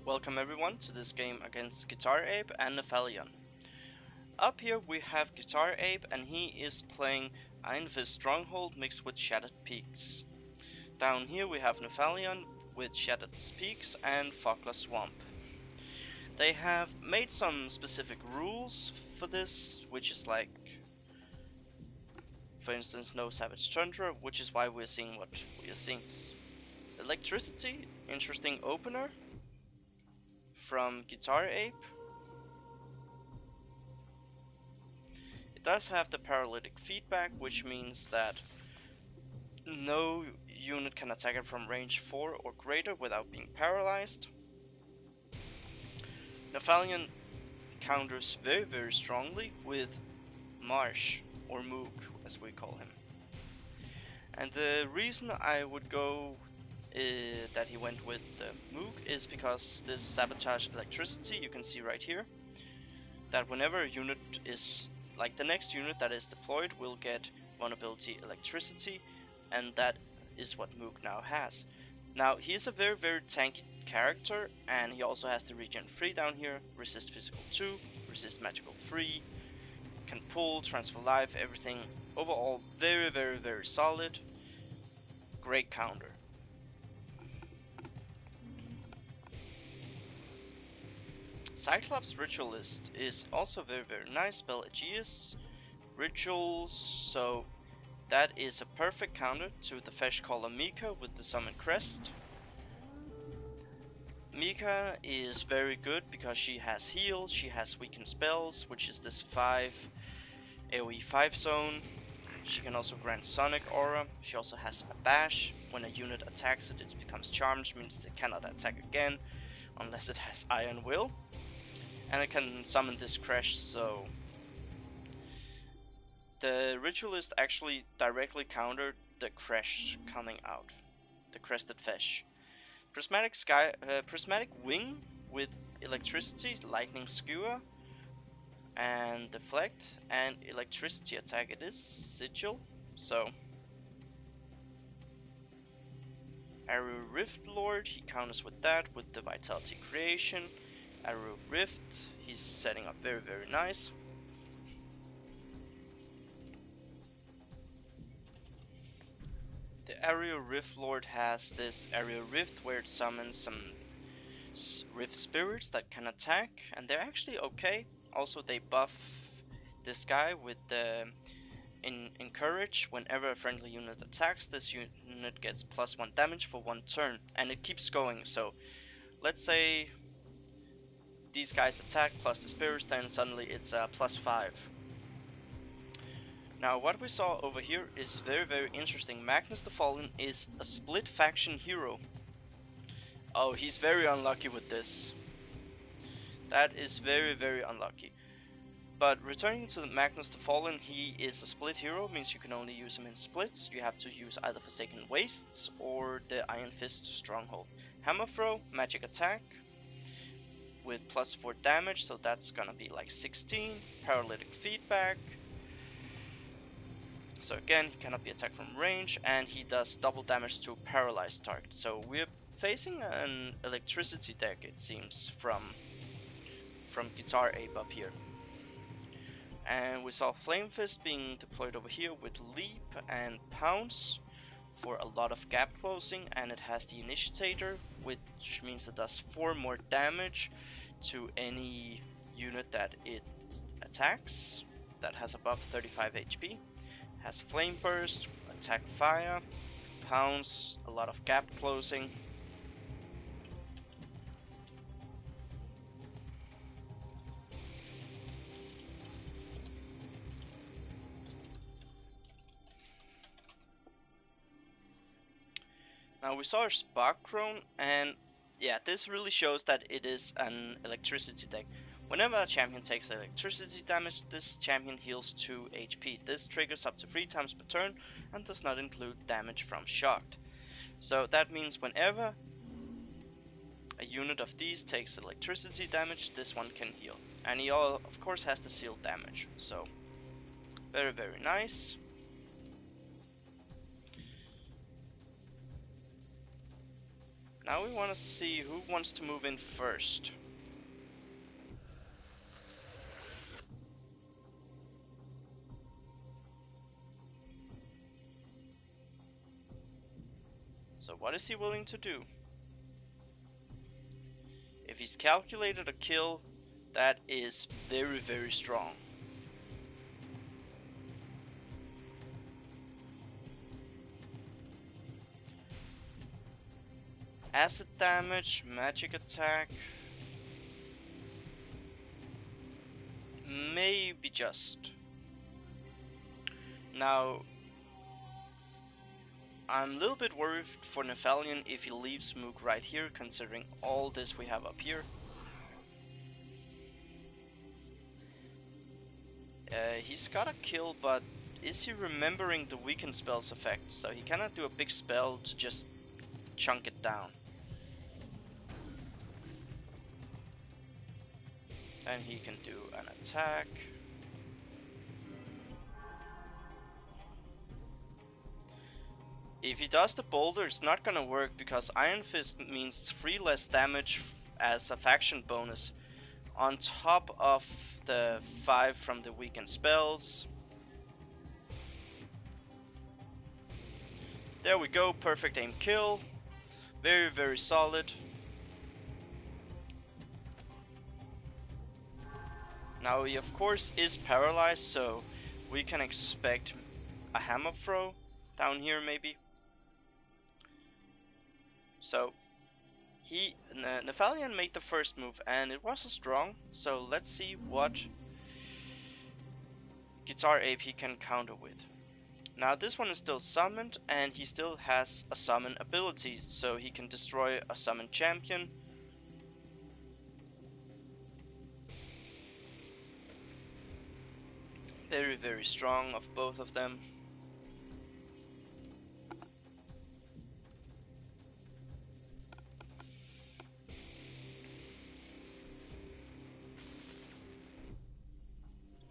Welcome everyone to this game against Guitarape and Nepallyon. Up here we have Guitarape and he is playing Iron Fist Stronghold mixed with Shattered Peaks. Down here we have Nepallyon with Shattered Peaks and Fogla Swamp. They have made some specific rules for this, which is like, for instance, no Savage Tundra, which is why we're seeing what we are seeing. Electricity, interesting opener from Guitarape. It does have the paralytic feedback, which means that no unit can attack it from range 4 or greater without being paralyzed. Nepallyon counters very strongly with Marsh, or Moog as we call him. And the reason I would go that he went with the Moog is because this sabotage electricity, you can see right here, that whenever a unit is, like the next unit that is deployed will get vulnerability electricity, and that is what Moog now has. Now he is a very tanky character, and he also has the regen 3 down here, resist physical 2, resist magical 3, can pull, transfer life, everything. Overall very solid, great counter. Cyclops Ritualist is also very nice spell. Aegis Rituals, so that is a perfect counter to the Fesh Caller Mika with the Summon Crest. Mika is very good because she has heal, she has weaken spells, which is this 5 AoE 5 zone. She can also grant Sonic Aura. She also has a bash. When a unit attacks it, it becomes charmed, means it cannot attack again unless it has Iron Will. And it can summon this Crash, so the Ritualist actually directly countered the Crash coming out, the Crested Fesh. Prismatic Wing with Electricity, Lightning Skewer, and Deflect, and Electricity attack. It is Sigil, so Arrow Rift Lord, he counters with that, with the Vitality Creation. Arrow Rift, he's setting up very nice. The Aerial Rift Lord has this Aerial Rift where it summons some Rift Spirits that can attack, and they're actually okay. Also they buff this guy with the Encourage. Whenever a friendly unit attacks, this unit gets +1 damage for 1 turn, and it keeps going. So let's say these guys attack plus the spirits, then suddenly it's +5. Now what we saw over here is very interesting. Magnus the Fallen is a split faction hero. Oh, he's very unlucky with this. That is very unlucky. But returning to the Magnus the Fallen, he is a split hero, means you can only use him in splits. You have to use either Forsaken Wastes or the Iron Fist Stronghold. Hammer Throw, magic attack with +4 damage, so that's gonna be like 16. Paralytic feedback. So again, he cannot be attacked from range, and he does double damage to paralyzed target. So we're facing an electricity deck, it seems, from Guitarape up here. And we saw Flame Fist being deployed over here with Leap and Pounce for a lot of gap closing, and it has the Initiator, which means it does 4 more damage to any unit that it attacks that has above 35 HP. Has Flame Burst, Attack Fire, Pounce, a lot of gap closing. Now we saw a Spark Crone, and yeah, this really shows that it is an electricity deck. Whenever a champion takes electricity damage, this champion heals 2 HP. This triggers up to 3 times per turn and does not include damage from shocked. So that means whenever a unit of these takes electricity damage, this one can heal. And he of course has the sealed damage, so very nice. Now we want to see who wants to move in first. So what is he willing to do? If he's calculated a kill, that is very, very strong. Acid damage, magic attack. Maybe just. Now, I'm a little bit worried for Nepallyon if he leaves Mook right here, considering all this we have up here. He's got a kill, but is he remembering the weakened spell's effect? So he cannot do a big spell to just chunk it down. And he can do an attack. If he does the boulder, it's not gonna work because Iron Fist means 3 less damage as a faction bonus on top of the 5 from the weakened spells. There we go, perfect aim kill. Very, very solid. Now he of course is paralyzed, so we can expect a hammer throw down here maybe. So Nepallyon made the first move and it was a strong, so let's see what Guitarape he can counter with. Now this one is still summoned and he still has a summon ability, so he can destroy a summoned champion. Very, very strong of both of them.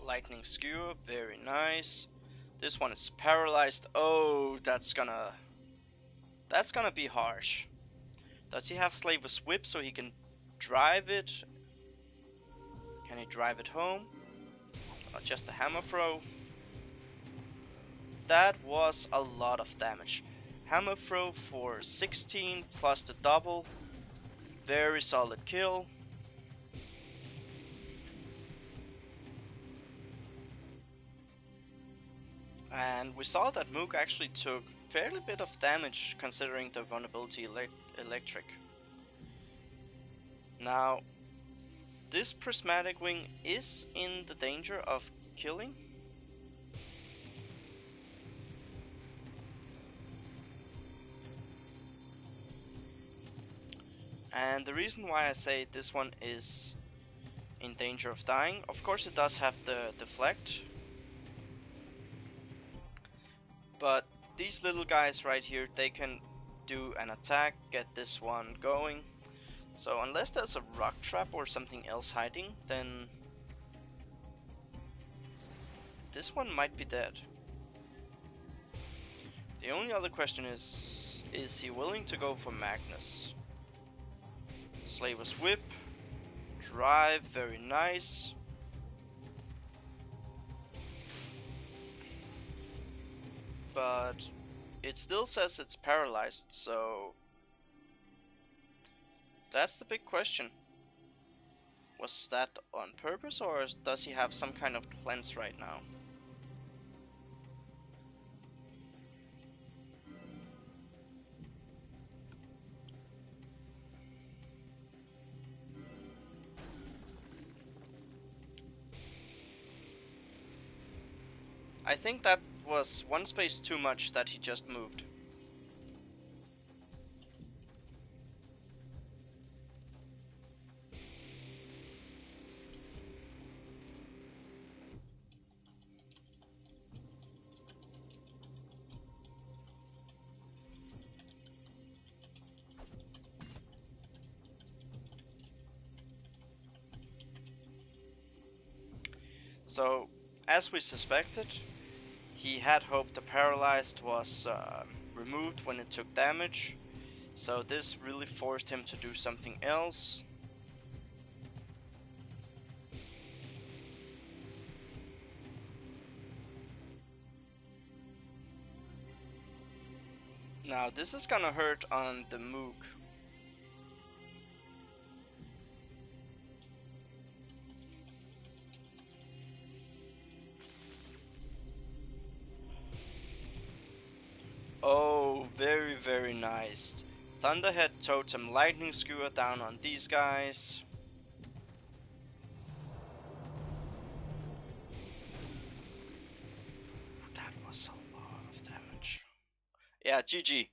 Lightning Skewer, very nice. This one is paralyzed. Oh, that's gonna be harsh. Does he have Slaver's Whip so he can drive it? Can he drive it home? Or just a hammer throw? That was a lot of damage. Hammer throw for 16 plus the double. Very solid kill. And we saw that Mook actually took fairly bit of damage considering the vulnerability electric. Now, this prismatic wing is in the danger of killing. And the reason why I say this one is in danger of dying, of course it does have the deflect. But these little guys right here, they can do an attack, get this one going. So unless there's a rock trap or something else hiding, then this one might be dead. The only other question is he willing to go for Magnus? Slaver's Whip, drive, very nice. But it still says it's paralyzed, so that's the big question. Was that on purpose, or does he have some kind of cleanse right now? I think that was one space too much that he just moved. So, as we suspected, he had hoped the paralyzed was removed when it took damage. So this really forced him to do something else. Now this is gonna hurt on the Moog. Oh, very, very nice. Thunderhead Totem, Lightning Skewer down on these guys. That was a lot of damage. Yeah, GG.